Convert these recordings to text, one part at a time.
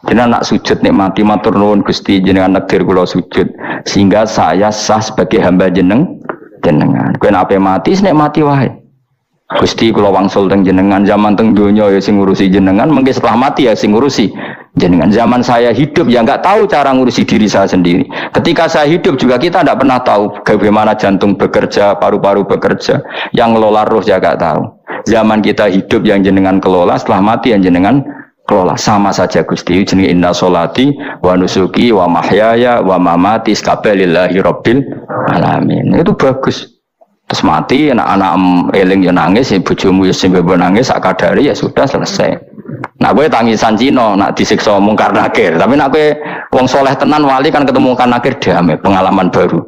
Jenengan nak sujud nikmati matur nuwun Gusti jenengan nekdir kula sujud sehingga saya sah sebagai hamba jenengan. Kowe nek mati nek mati wae. Gusti kula wangsul teng jenengan zaman teng donya ya sing ngurusi jenengan, mengki setelah mati ya sing ngurusi jenengan. Zaman saya hidup ya enggak tahu cara ngurusi diri saya sendiri. Ketika saya hidup juga kita tidak pernah tahu bagaimana jantung bekerja, paru-paru bekerja, yang ngelola roh ya enggak tahu. Zaman kita hidup yang jenengan kelola, setelah mati yang jenengan kelola. Sama saja Gusti jenenge inna sholati wa nusuki wa mahyaya wa mamati lillahi rabbil alamin. Itu bagus. Terus mati anak-anak eling ya nangis, bojomu ya sing nangis sak kadare ya sudah selesai. Nak kowe tangisan Cina nak disiksa mungkar nakir, tapi nak kowe wong soleh tenan wali kan ketemu mungkar nakir damai, pengalaman baru.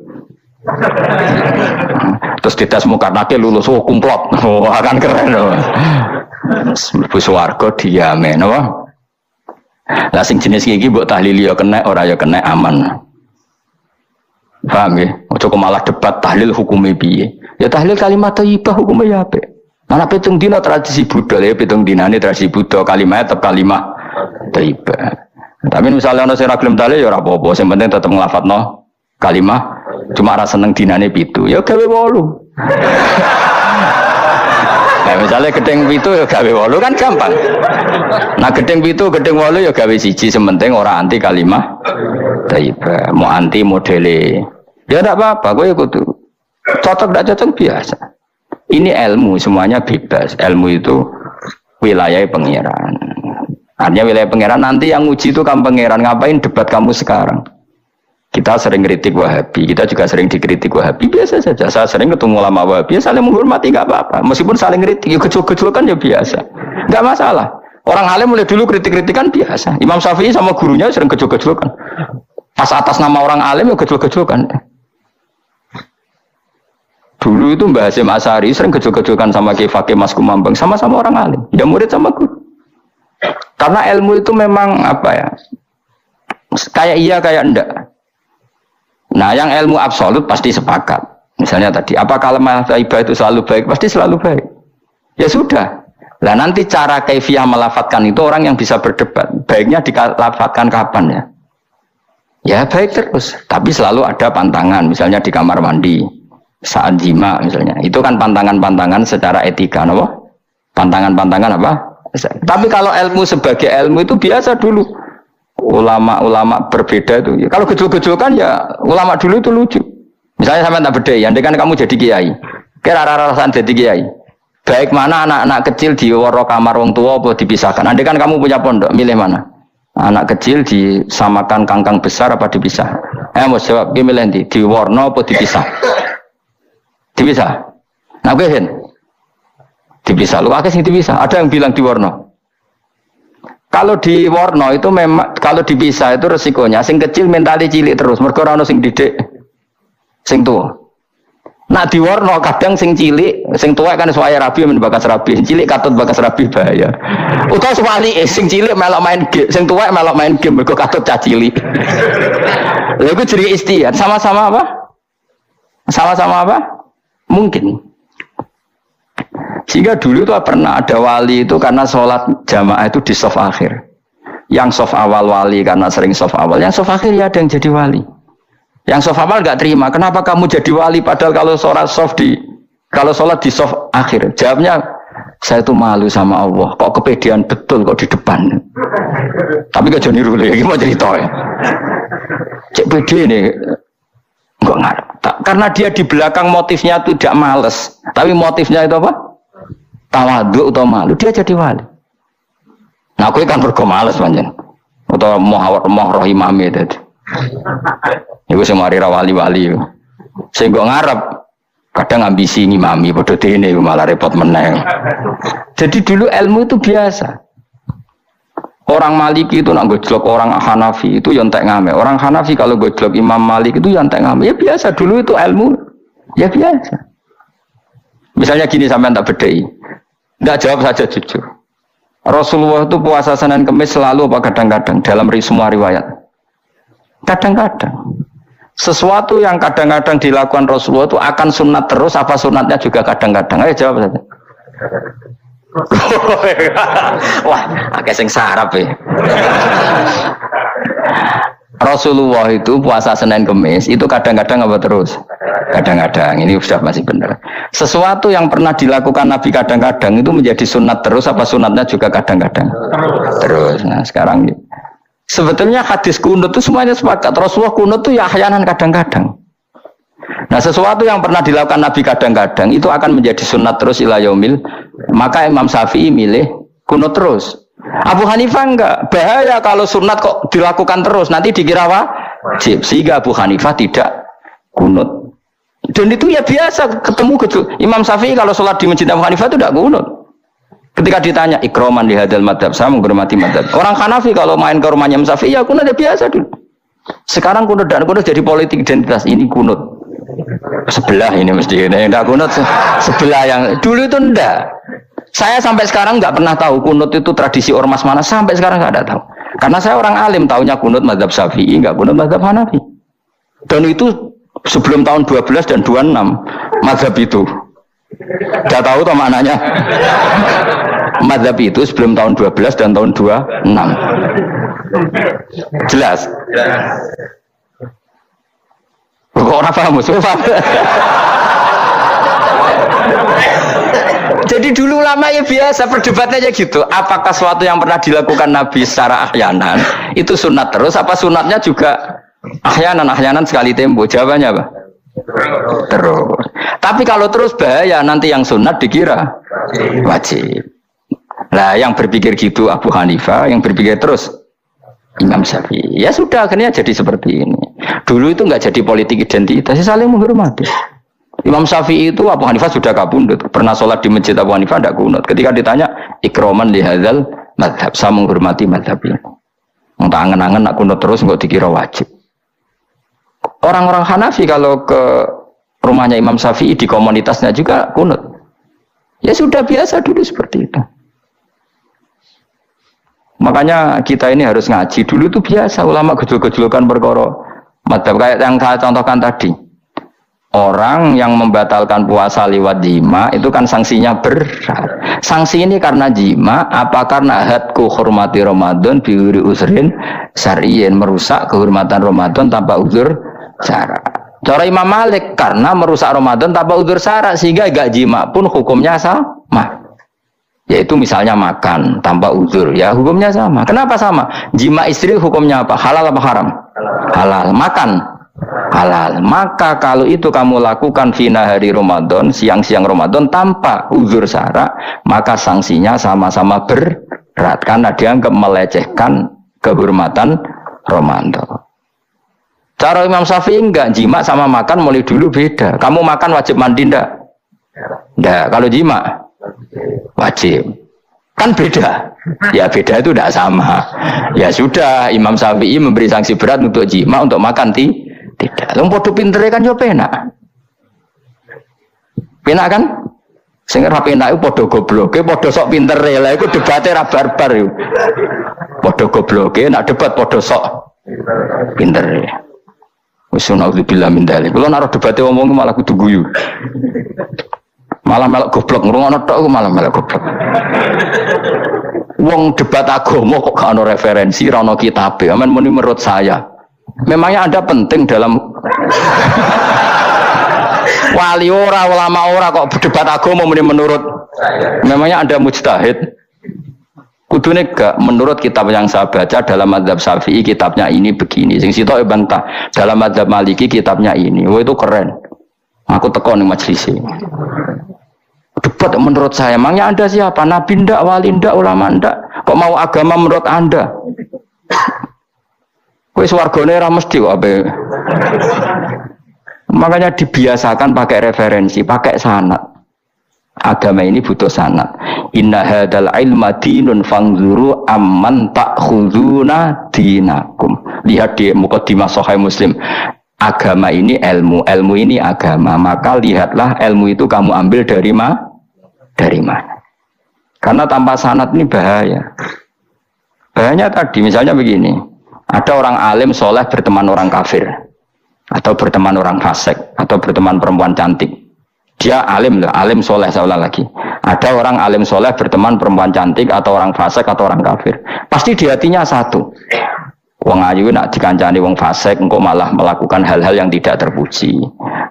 Terus dites mungkar nakir lulus kumplot. Wah kan keren loh. Mlebu swarga diame napa? Lah sing jenis iki mbok tahlili ya kena ora ya kena aman. Paham ya? Ojo malah debat tahlil hukumnya piye. Ya tahlil kalimat thayyibah hukumnya ya apik. Mana pitung dina tradisi Buddha ya pitung dinane tradisi Buddha kalimat tetap kalimat thayyibah. Tapi misalnya ana sing ra gelem tahlil ya ora apa-apa, sing penting tetep nglafadzno kalimat cuma ra seneng dinane 7. Ya gawe 8. Nah, misalnya gedeng 7 ya gawe 8 kan gampang. Nah gedeng 7, gedeng 8 ya gawe 1, sementing ora anti kalimat thayyibah, mau anti modele. Ya enggak apa-apa, kowe kudu cocok enggak cocok biasa. Ini ilmu semuanya bebas. Ilmu itu wilayah pangeran. Artinya wilayah pangeran, nanti yang uji itu kamu pangeran. Ngapain debat kamu sekarang? Kita sering kritik Wahabi, kita juga sering dikritik Wahabi, biasa saja. Saya sering ketemu ulama Wahabi, saling menghormati nggak apa-apa. Meskipun saling kritik, ya gejol-gejolkan ya biasa, nggak masalah. Orang alim mulai dulu kritik-kritikan biasa. Imam Syafi'i sama gurunya sering gejol-gejolkan. Pas atas nama orang alim ya gejol-gejolkan. Dulu itu Mbah Hasyim Asy'ari sering gejol-gejolkan sama Ki Fakih Mas Kumambang, sama-sama orang alim, ya murid sama guru. Karena ilmu itu memang apa ya? Kayak iya kayak enggak. Nah, yang ilmu absolut pasti sepakat. Misalnya tadi, apa kalimat thayyibah itu selalu baik? Pasti selalu baik. Ya sudah. Nah, nanti cara kaifiyah melafatkan itu orang yang bisa berdebat. Baiknya dilafatkan kapan ya? Ya baik terus. Tapi selalu ada pantangan. Misalnya di kamar mandi, saat jima misalnya. Itu kan pantangan-pantangan secara etika, no? Pantangan-pantangan apa? Tapi kalau ilmu sebagai ilmu itu biasa dulu. Ulama-ulama berbeda itu. Kalau gejol-gejolkan ya ulama dulu itu lucu. Misalnya sampai tak beda, andai kan kamu jadi kiai. Kira rasa jadi kiai. Baik mana anak-anak kecil di waro kamar wong tua apa dipisahkan. Andai kan kamu punya pondok, milih mana? Anak kecil disamakan kangkang besar apa dipisah? Mau jawab, milih di warno apa dipisah? Dipisah. Nah, gue dipisah. Lu akeh sing dipisah. Ada yang bilang di warno. Kalau di warno itu memang kalau dipisah itu resikonya sing kecil mentali cilik terus mergo ora ono sing didik sing tua. Nah di warno kadang sing cilik sing tua kan suaya rabi men bakas rabi, cilik katut bakas rabi bahaya. Utawa sebalike sing cilik melok main game, sing tua melok main game mergo katut cah cilik. Lha iku jenenge istihad, sama-sama apa? Sama-sama apa? Mungkin. Sehingga dulu itu pernah ada wali itu karena sholat jamaah itu di sof akhir. Yang sof awal wali karena sering sof awal. Yang sof akhir ya ada yang jadi wali. Yang sof awal nggak terima. Kenapa kamu jadi wali padahal kalau sholat di sof akhir? Jawabnya saya itu malu sama Allah. Kok kepedean betul kok di depan. Tapi gak jadi rule. Ini mau cerita ya. Cek pede nih. Enggak ngarep. Karena dia di belakang motifnya itu tidak males. Tapi motifnya itu apa? Tawaduk atau malu, dia jadi wali. Nah, aku kan berko males panjen. Atau mau roh imami tadi. Iku sing mari ra wali-wali. Sing kok ngarep kadang ambisi ngimami padha dene malah repot meneh. Jadi dulu ilmu itu biasa. Orang Maliki itu nak gojlok orang Hanafi itu yang entek ngame. Orang Hanafi kalau gojlok Imam Malik itu yang entek ngame. Ya biasa dulu itu ilmu. Ya biasa. Misalnya gini sampean tak bedai. Enggak jawab saja jujur. Rasulullah itu puasa Senin Kamis selalu apa kadang-kadang dalam semua riwayat. Kadang-kadang. Sesuatu yang kadang-kadang dilakukan Rasulullah itu akan sunat terus apa sunatnya juga kadang-kadang. Ayo jawab saja. Wah, akeh sing sarap ya. Rasulullah itu puasa Senin Kemis itu kadang-kadang apa terus? Kadang-kadang, ini sudah masih benar. Sesuatu yang pernah dilakukan Nabi kadang-kadang itu menjadi sunat terus apa sunatnya juga kadang-kadang? Terus. Nah sekarang sebetulnya hadis kunut itu semuanya sepakat. Rasulullah kunut itu ya ahyanan kadang-kadang. Nah sesuatu yang pernah dilakukan Nabi kadang-kadang itu akan menjadi sunat terus ila yaumil. Maka Imam Syafi'i milih kunut terus. Abu Hanifah enggak, bahaya kalau sunat kok dilakukan terus, nanti dikira wajib. Sehingga Abu Hanifah tidak kunut. Dan itu ya biasa ketemu gitu. Imam Syafi'i kalau sholat di masjid Abu Hanifah itu tidak kunut. Ketika ditanya ikroman di hadal madhab, saya menghormati madhab. Orang Hanafi kalau main ke rumahnya Imam Syafi'i ya kunut ya biasa dulu. Sekarang kunut dan kunut jadi politik identitas. Ini kunut sebelah ini mesti ini enggak kunut sebelah yang dulu itu enggak. Saya sampai sekarang nggak pernah tahu kunut itu tradisi ormas mana, sampai sekarang nggak ada tahu. Karena saya orang alim, taunya kunut mazhab Syafi'i, nggak kunut mazhab Hanafi. Dan itu sebelum tahun 12 dan 26 mazhab itu. Nggak tahu toh maknanya. Mazhab itu sebelum tahun 12 dan tahun 26. Jelas? Kok orang paham? Jadi dulu lama ya biasa perdebatannya gitu. Apakah sesuatu yang pernah dilakukan Nabi secara ahyanan itu sunat terus? Apa sunatnya juga ahyanan sekali tempo? Jawabannya apa? Terus. Tapi kalau terus bahaya, nanti yang sunat dikira wajib. Nah yang berpikir gitu Abu Hanifah, yang berpikir terus Imam Syafi'i. Ya sudah akhirnya jadi seperti ini. Dulu itu nggak jadi politik identitas, saling menghormati. Imam Syafi'i itu Abu Hanifah sudah kabundut, pernah sholat di masjid Abu Hanifah tidak kunut. Ketika ditanya ikroman li hadzal madhab, saya menghormati madhab ini. Entah angen-angen nak kunut terus nggak dikira wajib. Orang-orang Hanafi kalau ke rumahnya Imam Syafi'i di komunitasnya juga kunut. Ya sudah biasa dulu seperti itu. Makanya kita ini harus ngaji. Dulu itu biasa ulama gejol-gejolkan perkara madhab kayak yang saya contohkan tadi. Orang yang membatalkan puasa lewat jima itu kan sanksinya berat. Sanksi ini karena jima, apa karena hadku hormati Ramadan biuri usrin syar'iyyin, merusak kehormatan Ramadan tanpa uzur syara'. Cara Imam Malik karena merusak Ramadan tanpa uzur syara', sehingga gak jima pun hukumnya sama. Yaitu misalnya makan tanpa uzur, ya hukumnya sama. Kenapa sama? Jima istri hukumnya apa? Halal apa haram? Halal. Makan halal. Maka kalau itu kamu lakukan fina hari Ramadan, siang-siang Ramadan tanpa uzur syara', maka sanksinya sama-sama berat karena dianggap melecehkan kehormatan Ramadan. Cara Imam Syafi'i enggak, jima sama makan mulai dulu beda. Kamu makan wajib mandi enggak? Enggak, kalau jima wajib. Kan beda. Ya beda itu enggak sama. Ya sudah, Imam Syafi'i memberi sanksi berat untuk jima, untuk makan tidak. Wong padha pintere kan yo penak. Penak kan? Sing ora penak iku padha gobloke, padha sok pintere. Lah iku debate ra barbar iku. Padha gobloke, nak debat padha sok pintere. Wis naudzubillah min dzalik. Kulo nek debate ngomong malah kudu guyu. Malah melok goblok, ngrungokno tok malah melok goblok. Wong debat agama kok gak ono referensi, ora ono kitabe. Amen muni menurut saya. Memangnya Anda penting dalam wali ora, ulama ora kok debat agama menurut. Memangnya Anda mujtahid? Kudune gak menurut kitab yang saya baca dalam mazhab Syafi'i kitabnya ini begini. Sing sitok bantah dalam mazhab Maliki kitabnya ini. Wah itu keren. Aku teko ning majelis ini. Debat menurut saya. Memangnya Anda siapa? Nabi ndak, wali ndak, ulama ndak? Kok mau agama menurut Anda? Wis wargane ora mesti kok ape. Makanya dibiasakan pakai referensi, pakai sanad. Agama ini butuh sanad. Inna hadzal ilma dinun fanzuru amman ta'khuduna dinakum. Lihat di muqaddimah Sahih Muslim. Agama ini ilmu, ilmu ini agama. Maka lihatlah ilmu itu kamu ambil dari mana? Karena tanpa sanad ini bahaya. Bahayanya tadi misalnya begini. Ada orang alim soleh berteman orang kafir, atau berteman orang fasik, atau berteman perempuan cantik. Dia alim loh, alim soleh seolah lagi. Ada orang alim soleh berteman perempuan cantik, atau orang fasik, atau orang kafir. Pasti di hatinya satu. Wong ayu nak dikancani wong fasik engko malah melakukan hal-hal yang tidak terpuji.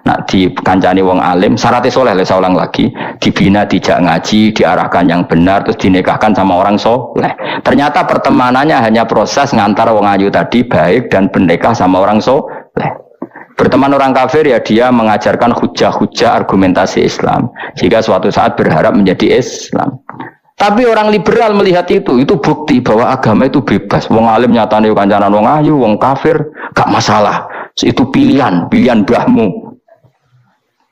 Nak dikancani wong alim syaratnya soleh, saya ulang lagi, dibina dijak ngaji, diarahkan yang benar, terus dinikahkan sama orang soleh. Ternyata pertemanannya hanya proses ngantar wong ayu tadi baik dan bernikah sama orang soleh. Berteman orang kafir ya dia mengajarkan hujah-hujah argumentasi Islam, jika suatu saat berharap menjadi Islam. Tapi orang liberal melihat itu bukti bahwa agama itu bebas. Wong alim nyatane kancanan wong ayu, wong kafir gak masalah. Itu pilihan mbahmu.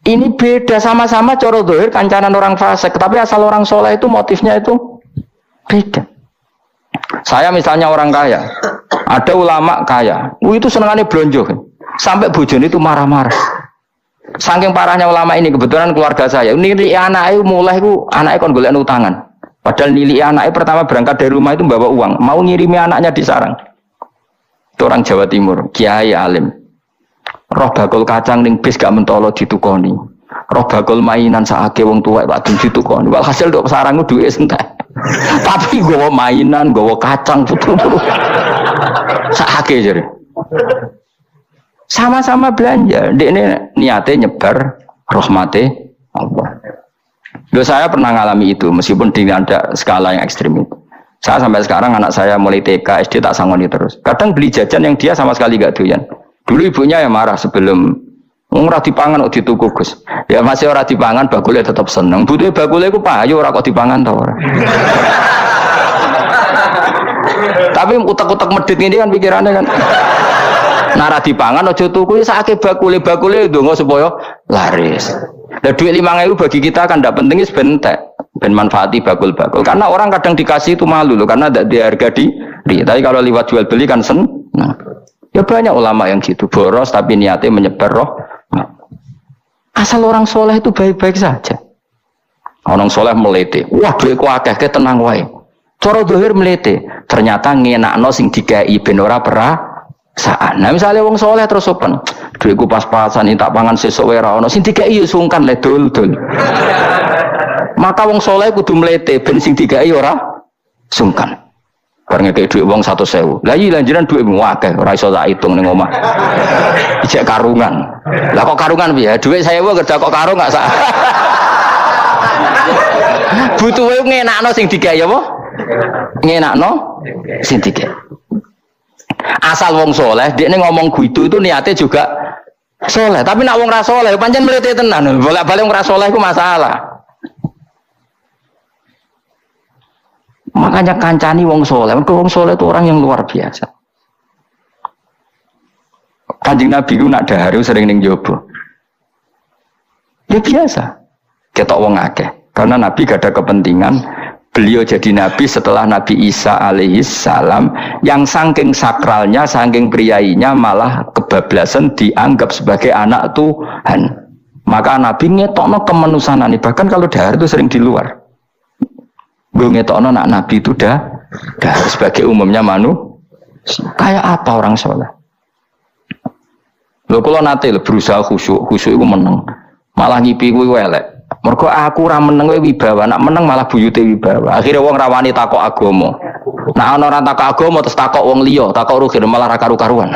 Ini beda, sama-sama cara zahir kancanan orang fasik, tapi asal orang soleh itu motifnya itu beda. Saya misalnya orang kaya, ada ulama kaya, itu senengannya blonjo, sampai bojone itu marah-marah. Saking parahnya ulama ini, kebetulan keluarga saya, ini anaknya mulai anaknya kon golek utangan. Padahal nilai anaknya pertama berangkat dari rumah itu bawa uang, mau ngirimi anaknya di sarang. Itu orang Jawa Timur, kiai alim. Roh bakul kacang ning bis gak mentolo ditukoni. Roh bakul mainan saake wong tuwa wadon ditukoni. Walhasil nduk sarangku duwe entek. Tapi gowo mainan, gowo kacang putu-putu. Saake jare. Sama-sama belanja. Dekne niate nyebar rahmate Allah. Loh, saya pernah ngalami itu meskipun dengan ada skala yang ekstrim itu. Saya sampai sekarang anak saya mulai TK, SD tak sangoni terus. Kadang beli jajan yang dia sama sekali gak doyan. Dulu ibunya yang marah sebelum ora dipangan kok dituku Gus. Ya masih ora dipangan bakule tetap seneng. Butuhe bakule ku payu ora kok dipangan ta ora. Tapi utek-utek medhit ini kan pikirannya kan. Nara dipangan aja tuku sakake bakule ndonga supaya laris. Lah duit 5.000 bagi kita kan tidak penting, sebentek ben manfaati bakul-bakul. Karena orang kadang dikasih itu malu loh, karena tidak diharga diri. Tapi kalau lewat jual beli kan senang. Ya banyak ulama yang gitu, boros tapi niatnya menyebar roh. Asal orang soleh itu baik-baik saja. Orang soleh melete, wah duitku akeh ke tenang wae. Cara zahir melete, ternyata ngenakno sing dikai ben ora perasaan. Nah misalnya wong soleh terus sopan, duitku pas-pasan tak pangan sesuk wae ra ono sing dikai yo sungkan le dul-dul. Maka wong soleh kudu melete ben sing dikai ora sungkan. Bareng ngekek duit wong 100.000. Lah iya lanjuran duitmu akeh ora iso tak hitung ning omah. Ijek karungan. Lah kok karungan piye? Duit 1.000 kerja kok karung gak sak. Butuhe ngenakno sing dikai apa? Ngenakno sing dikai. Asal wong soleh, dia ngomong gitu itu niatnya juga soleh. Tapi nak wong ra soleh, pancen melete tenan. Bolak-balik wong ra soleh itu masalah. Makanya kancani wong soleh. Wong soleh itu orang yang luar biasa. Kanjeng Nabi itu nak dahar sering ning jobo. Ya biasa. Ketok wong akeh. Karena Nabi gak ada kepentingan beliau jadi Nabi setelah Nabi Isa alaihi salam yang saking sakralnya, saking priainya malah kebablasan dianggap sebagai anak Tuhan. Maka Nabi ngetokno kemanusiaan. Bahkan kalau dahar itu sering di luar. Gue ngetokno nak Nabi itu dahar sebagai umumnya kayak apa orang soleh. Lho kalau nate berusaha khusyuk itu menang. Malah ngipi gue welek. Mergo aku ora meneng wibawa, nak meneng malah buyute wibawa. Akhire wong rawani takok agama. Nak ana ora takok agama terus takok wong liya, takok rugi malah ra karu-karuan.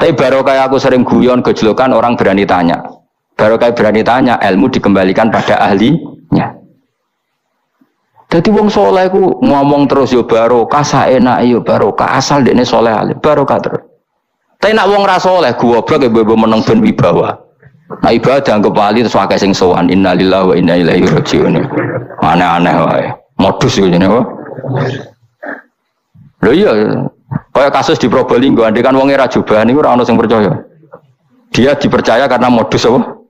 Tapi baru kayak aku sering guyon gejlokan orang berani tanya. Baru kayak berani tanya, ilmu dikembalikan pada ahlinya. Jadi wong soleh ku ngomong terus yo barokah, saenak yo barokah, asal dekne soleh alim barokah terus. Tapi nak wong ra soleh goblok e mbok meneng ben wibawa. Nah ibadah anggap wali terus wakai sing sowan innalillahi wa inna ilaihi raji'un. Aneh-aneh wae. Modus iki ngene wae. Lho iya, kaya kasus di Probolinggo andekan wong ra jubahan niku ora ono sing percaya. Dia dipercaya karena modus apa?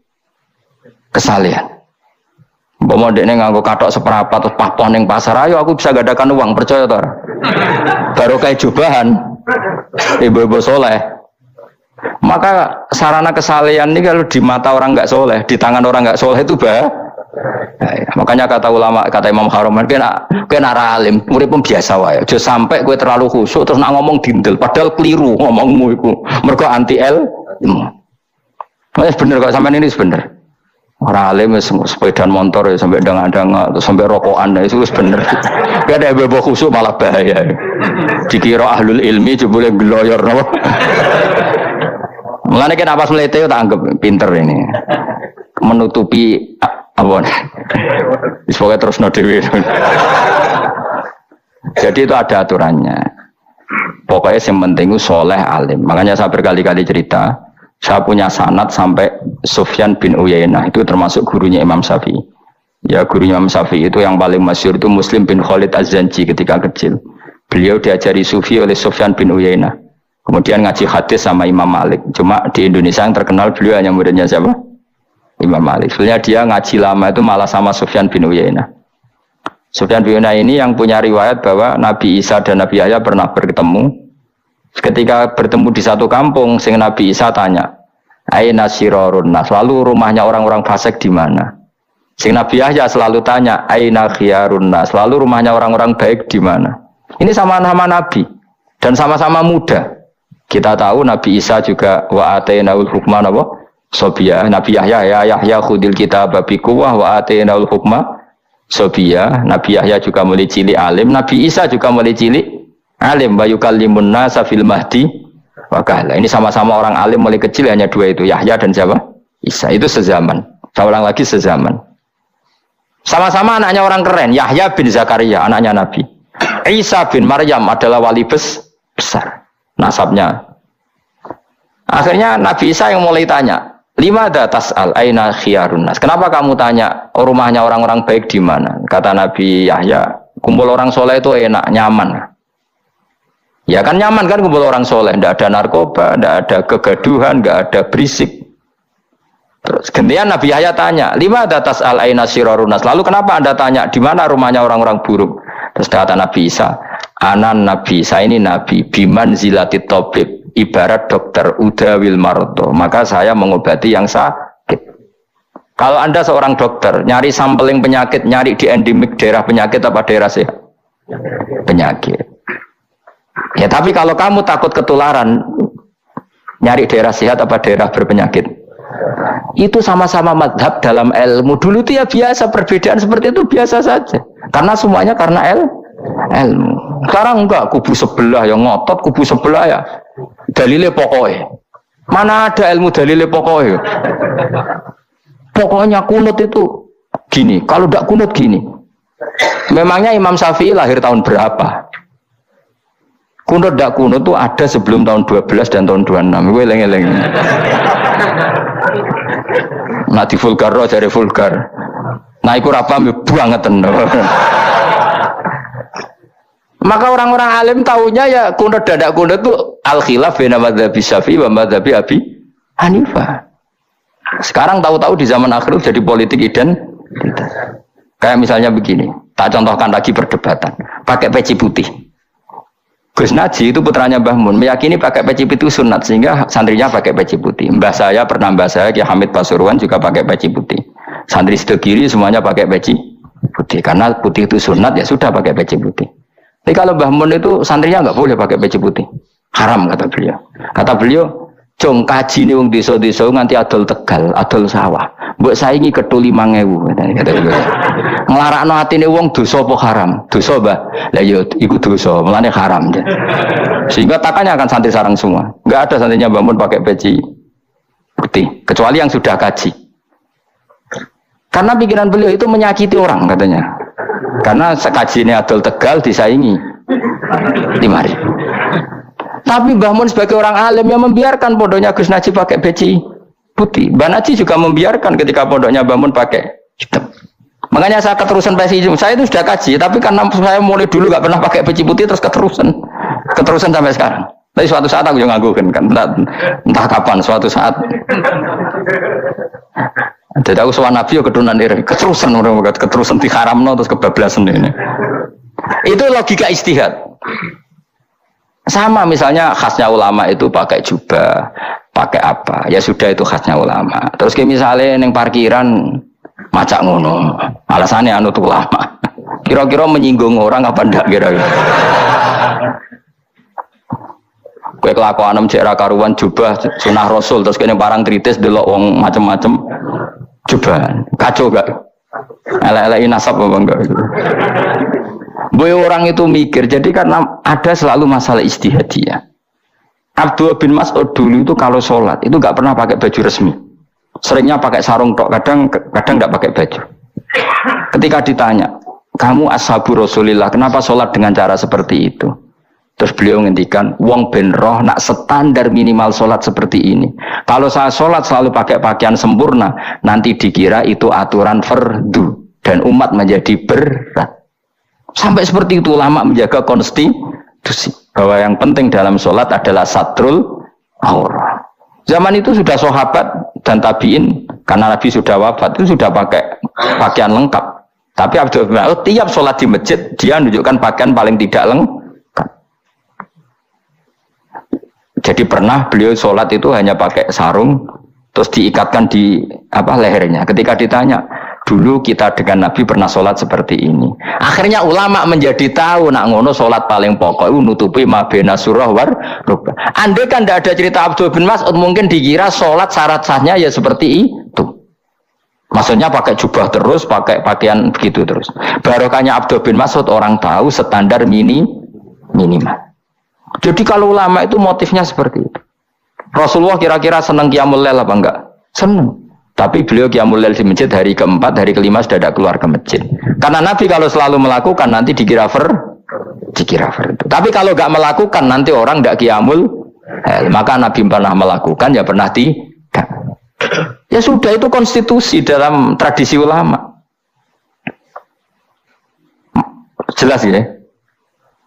Kesalehan. Umpama dekne nganggo kathok seprapat terus papoh ning pasar, ayo aku bisa gadakan uang, percaya ta ora? Baru kayak jubahan. Ibu-ibu soleh. Maka sarana kesalehan ini kalau di mata orang nggak soleh, di tangan orang nggak soleh itu bah. Makanya kata ulama, kata Imam Haroman, kena alim, murid pun biasa wae. Aja sampai kue terlalu khusyuk terus nak ngomong dindel, padahal keliru ngomongmu itu. Mergo anti ilmu. Bener kok sampean ini bener. Orang alim sepeda motor ya sampai dang-dang sampai rokokan itu bener. Gak ada bebo khusuk malah bahaya. Dikira ahlul ilmi jebule geloyor napa. Mulane kan apa melete tak anggap pinter ini. Menutupi apa. Wis pokoke terusno dhewe. Jadi itu ada aturannya. Pokoknya yang penting itu soleh alim. Makanya saya berkali-kali cerita. Saya punya sanad sampai Sufyan bin Uyainah, itu termasuk gurunya Imam Syafi'i. Ya, gurunya Imam Syafi'i itu yang paling masyhur itu Muslim bin Khalid Az-Zanji ketika kecil. Beliau diajari sufi oleh Sufyan bin Uyainah. Kemudian ngaji hadis sama Imam Malik. Cuma di Indonesia yang terkenal beliau hanya muridnya siapa? Imam Malik. Sebenarnya dia ngaji lama itu malah sama Sufyan bin Uyainah. Sufyan bin Uyainah ini yang punya riwayat bahwa Nabi Isa dan Nabi Yahya pernah bertemu. Ketika bertemu di satu kampung, sing Nabi Isa tanya, "Aina sirarun nas?" Lalu rumahnya orang-orang fasik di mana? Sing Nabi Yahya selalu tanya, "Aina khiyarun nas?" Lalu rumahnya orang-orang baik di mana? Ini sama-sama Nabi dan sama-sama muda. Kita tahu Nabi Isa juga wa atainaul hukma napa? Sobiyah. Nabi Yahya ya Yahya khudil kitab bi quwwah wa atainaul hukma sobiyah. Nabi Yahya juga mulai cilik alim, Nabi Isa juga mulai cilik alim, wa yukallimun nasa fil mahdi wa kahla. Ini sama-sama orang alim mulai kecil, hanya dua itu, Yahya dan siapa? Isa. Itu sezaman. Saya ulang lagi, sezaman. Sama-sama anaknya orang keren. Yahya bin Zakaria, anaknya Nabi. Isa bin Maryam adalah wali besar nasabnya. Akhirnya Nabi Isa yang mulai tanya, "Limada tas'al aina khiyarun nas?" Kenapa kamu tanya rumahnya orang-orang baik di mana? Kata Nabi Yahya, kumpul orang soleh itu enak, nyaman. Ya kan nyaman kan kumpul orang soleh, tidak ada narkoba, tidak ada kegaduhan, tidak ada berisik. Terus gantian Nabi Yahya tanya, "Lima datas al aina sirarunas?" Lalu kenapa Anda tanya di mana rumahnya orang-orang buruk? Terus kata Nabi Isa, "Anan Nabi, saya ini Nabi, biman zilatit tabib, ibarat dokter udawil marto, maka saya mengobati yang sakit." Kalau Anda seorang dokter, nyari sampling penyakit, nyari di endemik daerah penyakit apa daerah sehat? Penyakit. Ya tapi kalau kamu takut ketularan, nyari daerah sehat apa daerah berpenyakit? Itu sama-sama madhab dalam ilmu. Dulu itu ya biasa, perbedaan seperti itu biasa saja. Karena semuanya karena ilmu. Sekarang enggak, kubu sebelah yang ngotot, kubu sebelah ya dalile pokoknya. Mana ada ilmu dalile pokoknya? Pokoknya kunut itu gini, kalau enggak kunut gini. Memangnya Imam Syafi'i lahir tahun berapa? Kunut tidak kunut itu ada sebelum tahun 12 dan tahun 26. Gue eleng-eleng. Nah di vulgar roh jadi vulgar. Nah iku apa banget. Maka orang-orang alim tahunya ya kunut dan tidak kunut itu al-khilaf baina madzhabi Syafi'i wa madzhabi Abi Hanifah. Sekarang tahu-tahu di zaman akhir jadi politik identitas. Kayak misalnya begini, tak contohkan lagi perdebatan. Pakai peci putih. Gus Naji itu putranya Mbah Mun meyakini pakai peci putih sunat sehingga santrinya pakai peci putih. Mbah saya Kiai Hamid Pasuruan juga pakai peci putih. Santri Sidogiri semuanya pakai peci putih karena putih itu sunat, ya sudah pakai peci putih. Tapi kalau Mbah Mun itu santrinya nggak boleh pakai peci putih, haram kata beliau. Kata beliau, "Jong kaji nih wong desa-desa nganti adol Tegal, adol sawah. Mbok saingi ketuli 5.000 kata beliau. Nglarakno atine wong dosa apa haram? Dosa, Mbah. Lah ya iku dosa, mulane haram. Sehingga takanya akan santri sarang semua. Enggak ada santrinya Mbah Mun pakai peci putih, kecuali yang sudah kaji. Karena pikiran beliau itu menyakiti orang katanya. Karena kaji ini adol Tegal disaingi 5.000. Tapi Mbah Mun sebagai orang alim yang membiarkan pondoknya Gus Naji pakai peci putih. Mbah Naji juga membiarkan ketika pondoknya Mbah Mun pakai hitam. Makanya saya keterusan peci hitam. Saya itu sudah kaji, tapi karena saya mulai dulu nggak pernah pakai peci putih terus keterusan sampai sekarang. Tapi suatu saat aku juga nganggukan kan, entah kapan suatu saat. Jadi aku soal Nabi keturunan iri, keterusan diharamno terus kebablasan ini. Itu logika istihad. Sama misalnya khasnya ulama itu pakai jubah, pakai apa? Ya sudah itu khasnya ulama. Terus kayak misalnya neng parkiran macak ngono, alasannya anut ulama. Kira-kira menyinggung orang apa ndak kira-kira? Kue kelakuan cek ra karuan jubah sunah Rasul terus kene parang tritis delok wong macem-macem. Cobaan, kacau gak? Elek-elekin nasab apa enggak? Boy orang itu mikir, jadi karena ada selalu masalah ijtihadiyah. Abdullah bin Mas'ud dulu itu kalau sholat itu nggak pernah pakai baju resmi, seringnya pakai sarung tok, kadang nggak pakai baju. Ketika ditanya, kamu ashabu Rasulillah, kenapa sholat dengan cara seperti itu? Terus beliau ngendikan, wong ben roh nak standar minimal sholat seperti ini. Kalau saya sholat selalu pakai pakaian sempurna, nanti dikira itu aturan fardu dan umat menjadi berat. Sampai seperti itu ulama menjaga konstitusi bahwa yang penting dalam sholat adalah satrul aurah. Zaman itu sudah sahabat dan tabiin, karena Nabi sudah wafat itu sudah pakai pakaian lengkap. Tapi Abdul bin Mas'ud tiap sholat di masjid dia menunjukkan pakaian paling tidak lengkap. Jadi pernah beliau sholat itu hanya pakai sarung, terus diikatkan di lehernya. Ketika ditanya, dulu kita dengan Nabi pernah sholat seperti ini. Akhirnya ulama menjadi tahu nak ngono sholat paling pokok itu nutupi mabena surah war rukbah. Andai kan tidak ada cerita Abdul bin Mas'ud, mungkin dikira sholat syarat sahnya ya seperti itu. Maksudnya pakai jubah terus, pakai pakaian begitu terus. Barokahnya Abdul bin Mas'ud orang tahu standar minimal. Jadi kalau ulama itu motifnya seperti itu. Rasulullah kira-kira senang qiyamul lail apa enggak? Senang. Tapi beliau qiyamul lail di masjid hari keempat, hari kelima sudah tidak keluar ke masjid. Karena Nabi kalau selalu melakukan nanti dikira itu. Tapi kalau enggak melakukan nanti orang enggak qiyamul lail. Maka Nabi pernah melakukan ya pernah tidak. Ya sudah, itu konstitusi dalam tradisi ulama. Jelas ya?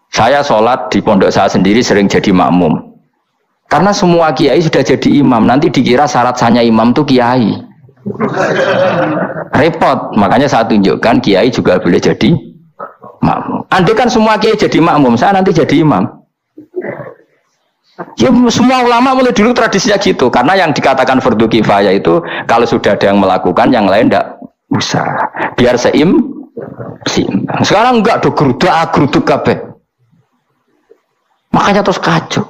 Saya sholat di pondok saya sendiri sering jadi makmum. Karena semua kiai sudah jadi imam. Nanti dikira syarat sahnya imam itu kiai. Repot. Makanya saya tunjukkan kiai juga boleh jadi makmum. Andai kan semua kiai jadi makmum, saya nanti jadi imam. Ya semua ulama mulai dulu tradisinya gitu. Karena yang dikatakan fardu kifayah itu kalau sudah ada yang melakukan, yang lain tidak usah. Biar seimbang. Sekarang enggak do geruduk kabeh. Makanya terus kacau.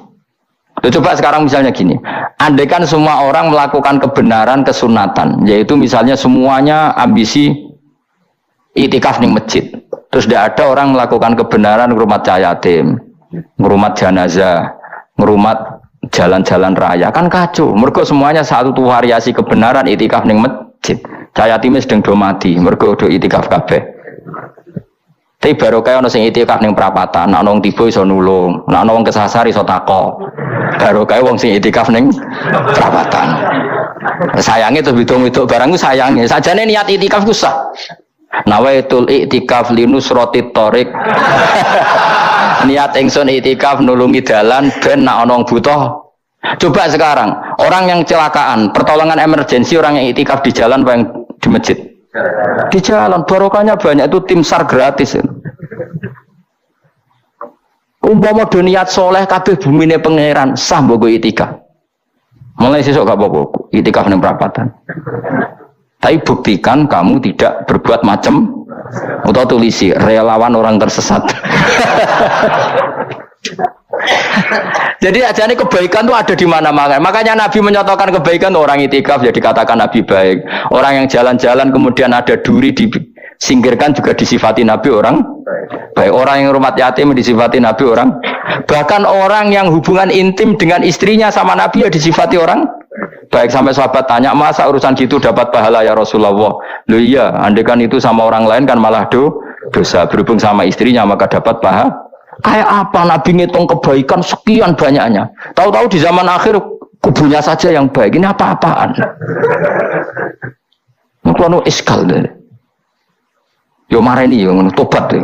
Coba sekarang misalnya gini, andai kan semua orang melakukan kebenaran kesunatan, yaitu misalnya semuanya ambisi itikaf di masjid, terus tidak ada orang melakukan kebenaran ngurumat yatim, ngurumat jenazah, ngurumat jalan-jalan raya, kan kacau. Mergo semuanya satu variasi kebenaran itikaf di masjid. Yatim sedang do mati, mergo do itikaf kabeh. Tapi baru kayak ono sing itikaf ning perapatan, nek ono tiba iso nulung, nek ono wong kesasar iso tako. Baru kayak wong sing itikaf ning perapatan. Sayange to bidung-bidung barang ku sayange. Sajane niat itikaf ku sah. Nawaitul iktikaf linusratit thoriq. Niat ingsun itikaf nulungi dalan ben nek ono wong butuh. Coba sekarang, orang yang kecelakaan, pertolongan emergensi, orang yang itikaf di jalan apa yang di masjid? Di jalan, barokahnya banyak, itu tim SAR gratis. Umpama do niat soleh kabeh bumine pangeran sah mbok itikaf. Mulai sesuk gak apa-apa itikaf ning perapatan. Tapi buktikan kamu tidak berbuat macam atau tulisi relawan orang tersesat. Jadi ajane kebaikan itu ada di mana-mana. Makanya Nabi menyatakan kebaikan, orang itikaf ya dikatakan Nabi baik. Orang yang jalan-jalan kemudian ada duri disingkirkan juga disifati Nabi orang baik. Orang yang rumah yatim disifati Nabi orang. Bahkan orang yang hubungan intim dengan istrinya sama Nabi ya disifati orang baik. Sampai sahabat tanya, masa urusan gitu dapat pahala ya Rasulullah? Loh iya, andai kan itu sama orang lain kan malah dosa. Berhubung sama istrinya maka dapat pahala. Kayak apa Nabi ngitung kebaikan sekian banyaknya. Tahu-tahu di zaman akhir kubunya saja yang baik. Ini apa-apaan? Itu iskal deh. Yo mareni yo tobat deh.